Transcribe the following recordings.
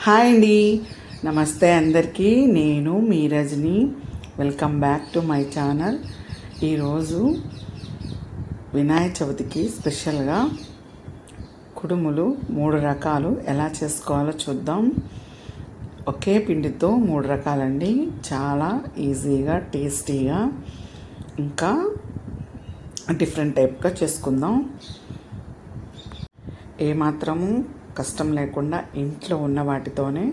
Hi అండి, నమస్తే అందరికీ. నేను మీ Rajani. Welcome back to my channel. ఈరోజు వినాయక చవితికి స్పెషల్గా కుడుములు 3 రకాలు ఎలా చేసుకోవాలో చూద్దాం. ఒకే పిండితో 3 రకాలండి. చాలా ఈజీగా, టేస్టీగా, ఇంకా డిఫరెంట్ టైప్గా చేసుకుందాం. ఏమాత్రము కష్టం లేకుండా ఇంట్లో ఉన్న వాటితోనే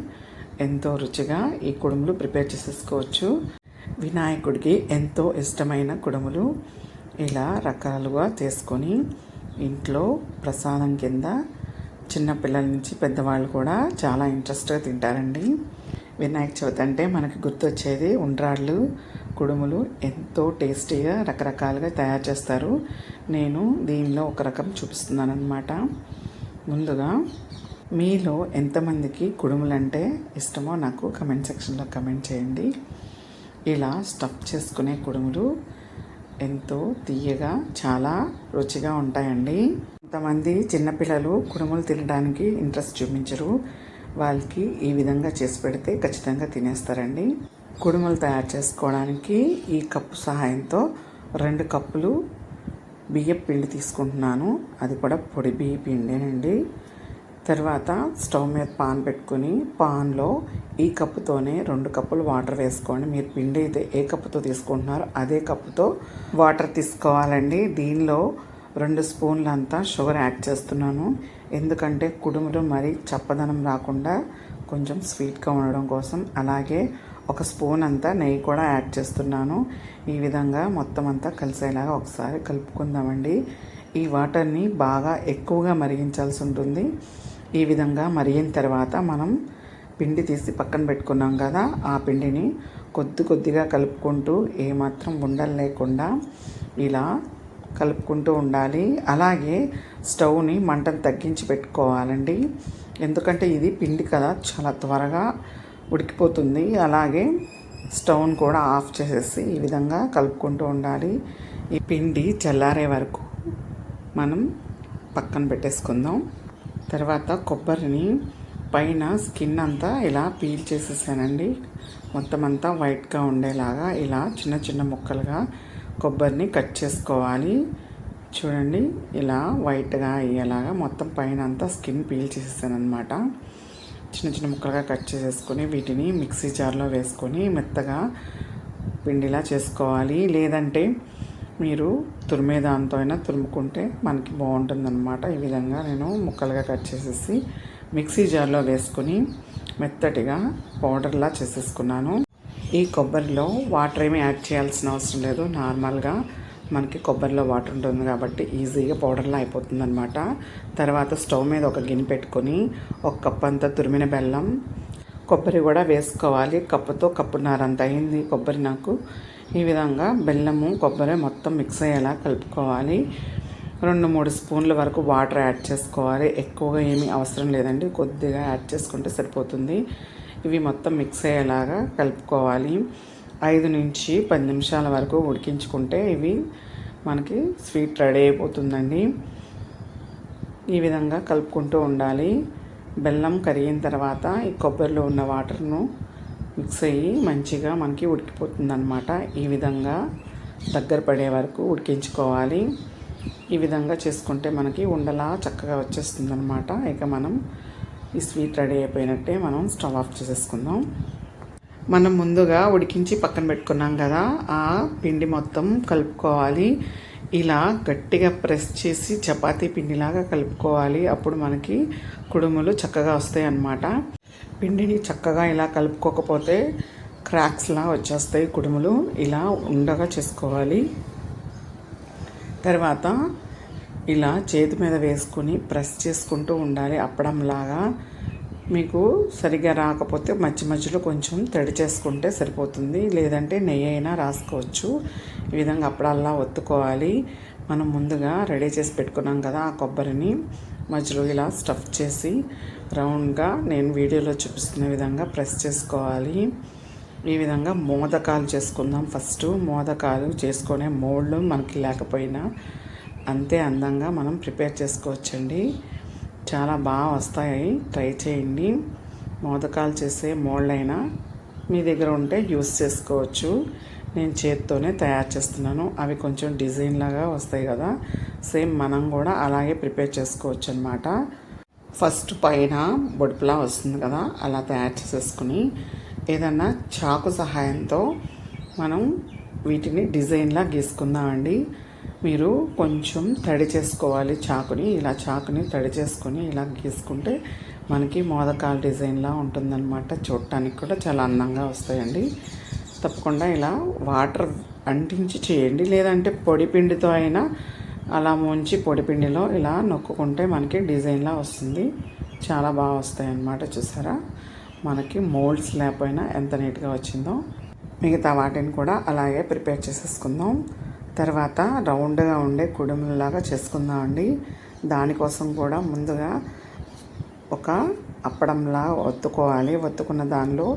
ఎంతో రుచిగా ఈ కుడుములు ప్రిపేర్ చేసేసుకోవచ్చు. వినాయకుడికి ఎంతో ఇష్టమైన కుడుములు ఇలా రకాలుగా చేసుకొని ఇంట్లో ప్రసాదం కింద చిన్నపిల్లల నుంచి పెద్దవాళ్ళు కూడా చాలా ఇంట్రెస్ట్గా తింటారండి. వినాయక చవితి అంటే మనకి గుర్తొచ్చేది ఉండ్రాళ్ళు, కుడుములు ఎంతో టేస్టీగా రకరకాలుగా తయారు చేస్తారు. నేను దీనిలో ఒక రకం చూపిస్తున్నాను అన్నమాట. ముందుగా మీలో ఎంతమందికి కుడుములు అంటే ఇష్టమో నాకు కమెంట్ సెక్షన్లో కమెంట్ చేయండి. ఇలా స్టఫ్ చేసుకునే కుడుములు ఎంతో తీయగా, చాలా రుచిగా ఉంటాయండి. కొంతమంది చిన్నపిల్లలు కుడుములు తినడానికి ఇంట్రెస్ట్ చూపించరు. వాళ్ళకి ఈ విధంగా చేసి పెడితే ఖచ్చితంగా తినేస్తారండి. కుడుములు తయారు చేసుకోవడానికి ఈ కప్పు సహాయంతో 2 కప్పులు బియ్యం పిండి తీసుకుంటున్నాను. అది కూడా పొడి బియ్య పిండేనండి. తర్వాత స్టవ్ మీద పాన్ పెట్టుకుని పాన్లో ఈ కప్పుతోనే 2 కప్పులు వాటర్ వేసుకోండి. మీరు పిండి అయితే ఏ కప్పుతో తీసుకుంటున్నారో అదే కప్పుతో వాటర్ తీసుకోవాలండి. దీనిలో 2 స్పూన్లంతా షుగర్ యాడ్ చేస్తున్నాను. ఎందుకంటే కుడుములు మరీ చప్పదనం రాకుండా కొంచెం స్వీట్గా ఉండడం కోసం. అలాగే 1 స్పూన్ అంతా నెయ్యి కూడా యాడ్ చేస్తున్నాను. ఈ విధంగా మొత్తం అంతా కలిసేలాగా ఒకసారి కలుపుకుందామండి. ఈ వాటర్ని బాగా ఎక్కువగా మరిగించాల్సి ఉంటుంది. ఈ విధంగా మరిగిన తర్వాత మనం పిండి తీసి పక్కన పెట్టుకున్నాం కదా, ఆ పిండిని కొద్దిగా కలుపుకుంటూ ఏమాత్రం ఉండలు లేకుండా ఇలా కలుపుకుంటూ ఉండాలి. అలాగే స్టవ్ని మంటను తగ్గించి పెట్టుకోవాలండి. ఎందుకంటే ఇది పిండి కదా, చాలా త్వరగా ఉడికిపోతుంది. అలాగే స్టవ్ని కూడా ఆఫ్ చేసేసి ఈ విధంగా కలుపుకుంటూ ఉండాలి. ఈ పిండి చల్లారే వరకు మనం పక్కన పెట్టేసుకుందాం. తర్వాత కొబ్బరిని పైన స్కిన్ అంతా ఇలా పీల్ చేసేసానండి. మొత్తం అంతా వైట్గా ఉండేలాగా ఇలా చిన్న చిన్న ముక్కలుగా కొబ్బరిని కట్ చేసుకోవాలి. చూడండి, ఇలా వైట్గా అయ్యేలాగా మొత్తం పైన అంతా స్కిన్ పీల్ చేసేసాను అనమాట. చిన్న చిన్న ముక్కలుగా కట్ చేసేసుకొని వీటిని మిక్సీ జార్లో వేసుకొని మెత్తగా పిండిలా చేసుకోవాలి. లేదంటే మీరు తురిమే దాంతో అయినా తురుముకుంటే మనకి బాగుంటుందన్నమాట. ఈ విధంగా నేను ముక్కలుగా కట్ చేసేసి మిక్సీ జార్లో వేసుకొని మెత్తటిగా పౌడర్లా చేసేసుకున్నాను. ఈ కొబ్బరిలో వాటర్ ఏమీ యాడ్ చేయాల్సిన అవసరం లేదు. నార్మల్గా మనకి కొబ్బరిలో వాటర్ ఉంటుంది కాబట్టి ఈజీగా పౌడర్లా అయిపోతుంది అనమాట. తర్వాత స్టవ్ మీద ఒక గిన్నె పెట్టుకొని 1 కప్ అంతా తురిమిన బెల్లం, కొబ్బరి కూడా వేసుకోవాలి. కప్పుతో కప్పున్నర అంత అయింది కొబ్బరి నాకు. ఈ విధంగా బెల్లము కొబ్బరి మొత్తం మిక్స్ అయ్యేలా కలుపుకోవాలి. 2-3 స్పూన్ల వరకు వాటర్ యాడ్ చేసుకోవాలి. ఎక్కువగా ఏమీ అవసరం లేదండి, కొద్దిగా యాడ్ చేసుకుంటే సరిపోతుంది. ఇవి మొత్తం మిక్స్ అయ్యేలాగా కలుపుకోవాలి. 5 నుంచి 10 నిమిషాల వరకు ఉడికించుకుంటే ఇవి మనకి స్వీట్ రెడీ అయిపోతుందండి. ఈ విధంగా కలుపుకుంటూ ఉండాలి. బెల్లం కరిగిన తర్వాత ఈ కొబ్బరిలో ఉన్న వాటర్ను మిక్స్ అయ్యి మంచిగా మనకి ఉడికిపోతుందన్నమాట. ఈ విధంగా దగ్గర పడే వరకు ఉడికించుకోవాలి. ఈ విధంగా చేసుకుంటే మనకి ఉండలా చక్కగా వచ్చేస్తుందన్నమాట. ఇక మనం ఈ స్వీట్ రెడీ అయిపోయినట్టే మనం స్టవ్ ఆఫ్ చేసేసుకుందాం. మనం ముందుగా ఉడికించి పక్కన పెట్టుకున్నాం కదా, ఆ పిండి మొత్తం కలుపుకోవాలి. ఇలా గట్టిగా ప్రెస్ చేసి చపాతీ పిండిలాగా కలుపుకోవాలి. అప్పుడు మనకి కుడుములు చక్కగా వస్తాయి అన్నమాట. పిండిని చక్కగా ఇలా కలుపుకోకపోతే క్రాక్స్లా వచ్చేస్తాయి కుడుములు. ఇలా ఉండగా చేసుకోవాలి. తర్వాత ఇలా చేతి మీద వేసుకొని ప్రెస్ చేసుకుంటూ ఉండాలి. అప్పడంలాగా మీకు సరిగ్గా రాకపోతే మధ్యలో కొంచెం తడి చేసుకుంటే సరిపోతుంది. లేదంటే నెయ్యి అయినా రాసుకోవచ్చు. ఈ విధంగా అప్పడల్లా ఒత్తుకోవాలి. మనం ముందుగా రెడీ చేసి పెట్టుకున్నాం కదా, ఆ కొబ్బరిని మధ్యలో ఇలా స్టఫ్ చేసి రౌండ్గా నేను వీడియోలో చూపిస్తున్న విధంగా ప్రెస్ చేసుకోవాలి. ఈ విధంగా మోదకాలు చేసుకుందాం. ఫస్ట్ మోదకాలు చేసుకునే మోల్డ్ మనకి లేకపోయినా అంతే అందంగా మనం ప్రిపేర్ చేసుకోవచ్చండి. చాలా బాగా వస్తాయి, ట్రై చేయండి. మోదకాలు చేసే మోల్డ్ అయినా మీ దగ్గర ఉంటే యూస్ చేసుకోవచ్చు. నేను చేత్తోనే తయారు చేస్తున్నాను. అవి కొంచెం డిజైన్ లాగా వస్తాయి కదా, సేమ్ మనం కూడా అలాగే ప్రిపేర్ చేసుకోవచ్చు అనమాట. ఫస్ట్ పైన బొడుపులా వస్తుంది కదా, అలా తయారు చేసేసుకుని ఏదన్నా చాకు సహాయంతో మనం వీటిని డిజైన్లా గీసుకుందామండి. మీరు కొంచెం తడి చేసుకోవాలి చాకుని. ఇలా చాకుని తడి చేసుకొని ఇలా గీసుకుంటే మనకి మోదకాల డిజైన్లా ఉంటుందన్నమాట. చూడటానికి కూడా చాలా అందంగా వస్తాయండి. తప్పకుండా ఇలా వాటర్ అంటించి చేయండి, లేదంటే పొడిపిండితో అయినా అలా ముంచి పొడిపిండిలో ఇలా నొక్కుంటే మనకి డిజైన్లా వస్తుంది. చాలా బాగా వస్తాయి అన్నమాట. చూసారా, మనకి మోల్డ్స్ లేకపోయినా ఎంత నీట్గా వచ్చిందో. మిగతా వాటిని కూడా అలాగే ప్రిపేర్ చేసేసుకుందాం. తర్వాత రౌండ్గా ఉండే కుడుములాగా చేసుకుందామండి. దానికోసం కూడా ముందుగా ఒక అప్పడంలా ఒత్తుకోవాలి. ఒత్తుకున్న దానిలో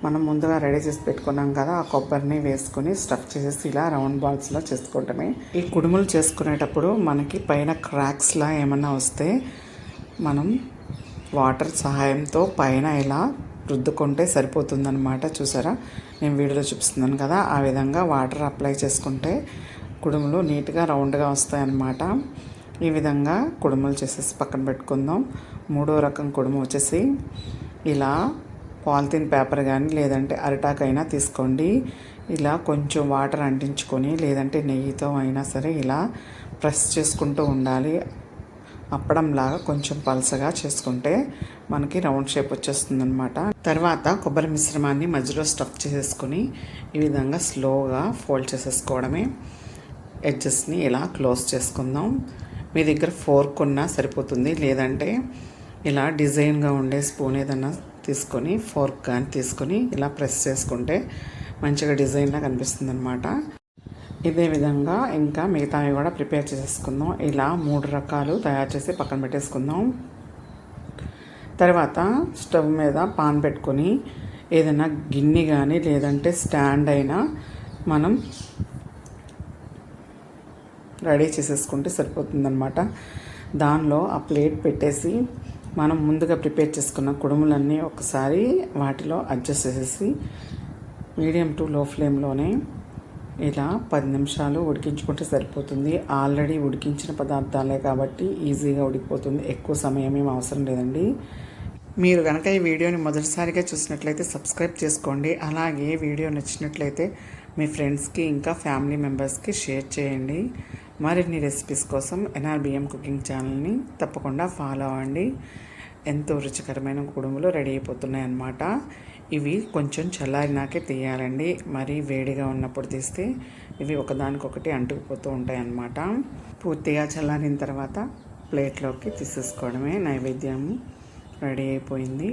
మనం ముందుగా రెడీ చేసి పెట్టుకున్నాం కదా, ఆ కొబ్బరిని వేసుకొని స్టఫ్ చేసేసి ఇలా రౌండ్ బాల్స్లో చేసుకోవటమే. ఈ కుడుములు చేసుకునేటప్పుడు మనకి పైన క్రాక్స్లా ఏమన్నా వస్తే మనం వాటర్ సహాయంతో పైన ఇలా రుద్దుకుంటే సరిపోతుందన్నమాట. చూసారా, నేను వీడియోలో చూపిస్తున్నాను కదా, ఆ విధంగా వాటర్ అప్లై చేసుకుంటే కుడుములు నీట్గా రౌండ్గా వస్తాయన్నమాట. ఈ విధంగా కుడుములు చేసేసి పక్కన పెట్టుకుందాం. మూడో రకం కుడుము వచ్చేసి ఇలా పాలిథిన్ పేపర్ కానీ లేదంటే అరిటాకైనా తీసుకోండి. ఇలా కొంచెం వాటర్ అంటించుకొని లేదంటే నెయ్యితో అయినా సరే ఇలా ప్రెస్ చేసుకుంటూ ఉండాలి. అప్పడంలాగా కొంచెం పలసగా చేసుకుంటే మనకి రౌండ్ షేప్ వచ్చేస్తుంది అనమాట. తర్వాత కొబ్బరి మిశ్రమాన్ని మధ్యలో స్టఫ్ చేసేసుకొని ఈ విధంగా స్లోగా ఫోల్డ్ చేసేసుకోవడమే. ఎడ్జెస్ని ఇలా క్లోజ్ చేసుకుందాం. మీ దగ్గర ఫోర్క్ ఉన్నా సరిపోతుంది, లేదంటే ఇలా డిజైన్గా ఉండే స్పూన్ ఏదన్నా తీసుకొని ఫోర్క్ కానీ తీసుకొని ఇలా ప్రెస్ చేసుకుంటే మంచిగా డిజైన్లా కనిపిస్తుంది అనమాట. ఇదే విధంగా ఇంకా మిగతావి కూడా ప్రిపేర్ చేసేసుకుందాం. ఇలా 3 రకాలు తయారు చేసి పక్కన పెట్టేసుకుందాం. తర్వాత స్టవ్ మీద పాన్ పెట్టుకొని ఏదైనా గిన్నె కానీ లేదంటే స్టాండ్ అయినా మనం రెడీ చేసేసుకుంటే సరిపోతుందన్నమాట. దానిలో ఆ ప్లేట్ పెట్టేసి మనం ముందుగా ప్రిపేర్ చేసుకున్న కుడుములన్నీ ఒకసారి వాటిలో అడ్జస్ట్ చేసేసి మీడియం టు లో ఫ్లేమ్లోనే ఇలా 10 నిమిషాలు ఉడికించుకుంటే సరిపోతుంది. ఆల్రెడీ ఉడికించిన పదార్థాలే కాబట్టి ఈజీగా ఉడికిపోతుంది. ఎక్కువ సమయం ఏం అవసరం లేదండి. మీరు కనుక ఈ వీడియోని మొదటిసారిగా చూసినట్లయితే సబ్స్క్రైబ్ చేసుకోండి. అలాగే వీడియో నచ్చినట్లయితే మీ ఫ్రెండ్స్కి ఇంకా ఫ్యామిలీ మెంబర్స్కి షేర్ చేయండి. మరిన్ని రెసిపీస్ కోసం NRBM కుకింగ్ ఛానల్ని తప్పకుండా ఫాలో అవ్వండి. ఎంతో రుచికరమైన కుడుములు రెడీ అయిపోతున్నాయి అన్నమాట. ఇవి కొంచెం చల్లారినాకే తీయాలండి. మరీ వేడిగా ఉన్నప్పుడు తీస్తే ఇవి ఒకదానికొకటి అంటుకుపోతూ ఉంటాయి అన్నమాట. పూర్తిగా చల్లారిన తర్వాత ప్లేట్లోకి తీసేసుకోవడమే. నైవేద్యం రెడీ అయిపోయింది.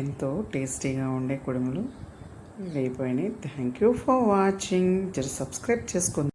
ఎంతో టేస్టీగా ఉండే కుడుములు రెడీ అయిపోయినాయి. Thank you for watching. జర సబ్స్క్రైబ్ చేసుకోండి.